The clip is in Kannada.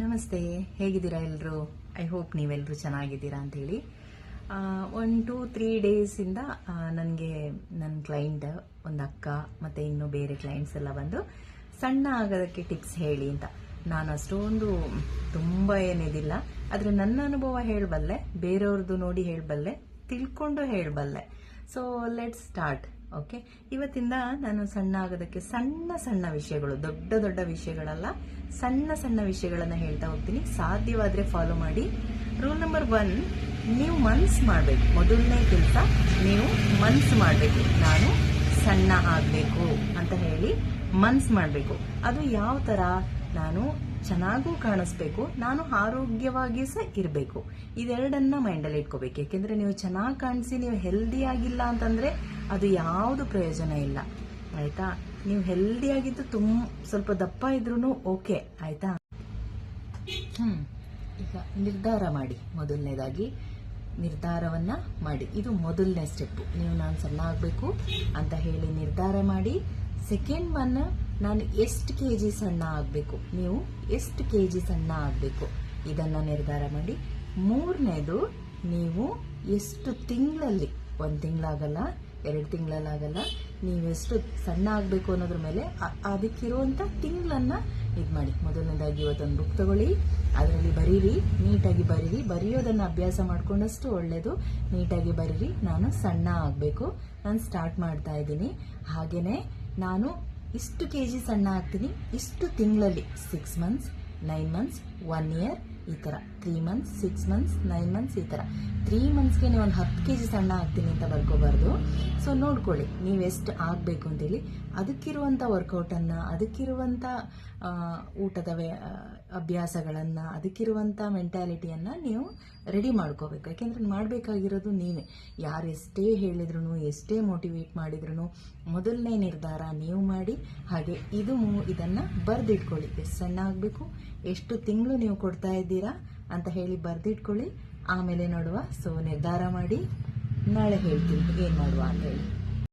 ನಮಸ್ತೆ, ಹೇಗಿದ್ದೀರಾ ಎಲ್ಲರೂ? ಐ ಹೋಪ್ ನೀವೆಲ್ಲರೂ ಚೆನ್ನಾಗಿದ್ದೀರಾ ಅಂತೇಳಿ. 1-2-3 ಡೇಸಿಂದ ನನಗೆ ನನ್ನ ಕ್ಲೈಂಟ್, ಒಂದು ಅಕ್ಕ ಮತ್ತು ಇನ್ನೂ ಬೇರೆ ಕ್ಲೈಂಟ್ಸ್ ಎಲ್ಲ ಬಂದು ಸಣ್ಣ ಆಗೋದಕ್ಕೆ ಟಿಪ್ಸ್ ಹೇಳಿ ಅಂತ. ನಾನು ಅಷ್ಟೊಂದು ತುಂಬ ಏನಿದಿಲ್ಲ, ಆದರೆ ನನ್ನ ಅನುಭವ ಹೇಳಬಲ್ಲೆ, ಬೇರೆಯವ್ರದ್ದು ನೋಡಿ ಹೇಳಬಲ್ಲೆ, ತಿಳ್ಕೊಂಡು ಹೇಳಬಲ್ಲೆ. So let's start. ಓಕೆ, ಇವತ್ತಿಂದ ನಾನು ಸಣ್ಣ ಆಗೋದಕ್ಕೆ ಸಣ್ಣ ಸಣ್ಣ ವಿಷಯಗಳು, ದೊಡ್ಡ ದೊಡ್ಡ ವಿಷಯಗಳಲ್ಲ, ಸಣ್ಣ ಸಣ್ಣ ವಿಷಯಗಳನ್ನ ಹೇಳ್ತಾ ಹೋಗ್ತೀನಿ. ಸಾಧ್ಯವಾದ್ರೆ ಫಾಲೋ ಮಾಡಿ. ರೂಲ್ ನಂಬರ್ 1, ನೀವು ಮನ್ಸು ಮಾಡಬೇಕು. ಮೊದಲನೇ ಕೆಲಸ, ನೀವು ಮನ್ಸು ಮಾಡಬೇಕು. ನಾನು ಸಣ್ಣ ಆಗಬೇಕು ಅಂತ ಹೇಳಿ ಮನ್ಸು ಮಾಡಬೇಕು. ಅದು ಯಾವ ತರ? ನಾನು ಚೆನ್ನಾಗೂ ಕಾಣಿಸ್ಬೇಕು, ನಾನು ಆರೋಗ್ಯವಾಗಿ ಸಹ ಇರಬೇಕು. ಇದೆರಡನ್ನ ಮೈಂಡಲ್ಲಿ ಇಟ್ಕೋಬೇಕು. ಯಾಕೆಂದ್ರೆ ನೀವು ಚೆನ್ನಾಗಿ ಕಾಣಿಸಿ ನೀವು ಹೆಲ್ದಿ ಆಗಿಲ್ಲ ಅಂತಂದ್ರೆ ಅದು ಯಾವುದು ಪ್ರಯೋಜನ ಇಲ್ಲ, ಆಯ್ತಾ? ನೀವು ಹೆಲ್ದಿ ಆಗಿದ್ದು ಸ್ವಲ್ಪ ದಪ್ಪ ಇದ್ರೂ ಓಕೆ, ಆಯ್ತಾ? ಈಗ ನಿರ್ಧಾರ ಮಾಡಿ. ಮೊದಲನೇದಾಗಿ ನಿರ್ಧಾರವನ್ನ ಮಾಡಿ. ಇದು ಮೊದಲನೇ ಸ್ಟೆಪ್. ನೀವು ನಾನು ಸಣ್ಣ ಆಗಬೇಕು ಅಂತ ಹೇಳಿ ನಿರ್ಧಾರ ಮಾಡಿ. ಸೆಕೆಂಡ್ ಒನ್, ನಾನು ಎಷ್ಟು ಕೆಜಿ ಸಣ್ಣ ಆಗಬೇಕು, ನೀವು ಎಷ್ಟು ಕೆಜಿ ಸಣ್ಣ ಆಗಬೇಕು, ಇದನ್ನ ನಿರ್ಧಾರ ಮಾಡಿ. ಮೂರನೇದು, ನೀವು ಎಷ್ಟು ತಿಂಗಳಲ್ಲಿ, 1 ತಿಂಗಳಾಗಲ್ಲ, 2 ತಿಂಗಳಲ್ಲಾಗಲ್ಲ, ನೀವೆಷ್ಟು ಸಣ್ಣ ಆಗಬೇಕು ಅನ್ನೋದ್ರ ಮೇಲೆ ಅದಕ್ಕಿರುವಂತ ತಿಂಗಳನ್ನ ಇದು ಮಾಡಿ. ಮೊದಲನೇದಾಗಿ ಇವತ್ತೊಂದು ಬುಕ್ ತಗೊಳ್ಳಿ, ಅದರಲ್ಲಿ ಬರೀರಿ, ನೀಟಾಗಿ ಬರೀರಿ. ಬರೆಯೋದನ್ನ ಅಭ್ಯಾಸ ಮಾಡ್ಕೊಂಡಷ್ಟು ಒಳ್ಳೇದು. ನೀಟಾಗಿ ಬರೀರಿ. ನಾನು ಸಣ್ಣ ಆಗಬೇಕು, ನಾನು ಸ್ಟಾರ್ಟ್ ಮಾಡ್ತಾ ಇದ್ದೀನಿ. ಹಾಗೇನೆ ನಾನು ಇಷ್ಟು ಕೆಜಿ ಸಣ್ಣ ಆಗ್ತೀನಿ ಇಷ್ಟು ತಿಂಗಳಲ್ಲಿ, 6 ಮಂತ್ಸ್, 9 ಮಂತ್ಸ್, 1 ಇಯರ್, ಈ ತರ 3 ಮಂತ್ಸ್, 6 ಮಂತ್ಸ್, 9 ಮಂತ್ಸ್, ಈ ತರ 3 ಮಂತ್ಸ್ಗೆ ನೀವು ಒಂದು 10 ಕೆಜಿ ಸಣ್ಣ ಆಗ್ತೀನಿ ಅಂತ ಬರ್ಕೋಬಾರ್ದು. ಸೊ ನೋಡ್ಕೊಳ್ಳಿ ನೀವು ಎಷ್ಟು ಆಗಬೇಕು ಅಂತೇಳಿ. ಅದಕ್ಕಿರುವಂಥ ವರ್ಕೌಟನ್ನು, ಅದಕ್ಕಿರುವಂಥ ಊಟದ ಅಭ್ಯಾಸಗಳನ್ನು, ಅದಕ್ಕಿರುವಂಥ ಮೆಂಟ್ಯಾಲಿಟಿಯನ್ನು ನೀವು ರೆಡಿ ಮಾಡ್ಕೋಬೇಕು. ಯಾಕೆಂದ್ರೆ ಮಾಡಬೇಕಾಗಿರೋದು ನೀವೇ. ಯಾರು ಎಷ್ಟೇ ಹೇಳಿದ್ರು, ಎಷ್ಟೇ ಮೋಟಿವೇಟ್ ಮಾಡಿದ್ರು, ಮೊದಲನೇ ನಿರ್ಧಾರ ನೀವು ಮಾಡಿ. ಹಾಗೆ ಇದನ್ನು ಬರೆದಿಟ್ಕೊಳ್ಳಿ. ಎಷ್ಟು ಸಣ್ಣ ಆಗಬೇಕು, ಎಷ್ಟು ತಿಂಗಳು ನೀವು ಕೊಡ್ತಾ ಇದ್ದೀರಾ ಅಂತ ಹೇಳಿ ಬರೆದಿಟ್ಕೊಳ್ಳಿ. ಆಮೇಲೆ ನೋಡುವ. ಸೊ ನಿರ್ಧಾರ ಮಾಡಿ, ನಾಳೆ ಹೇಳ್ತೀನಿ ಏನು ಮಾಡುವ ಅಂತ ಹೇಳಿ.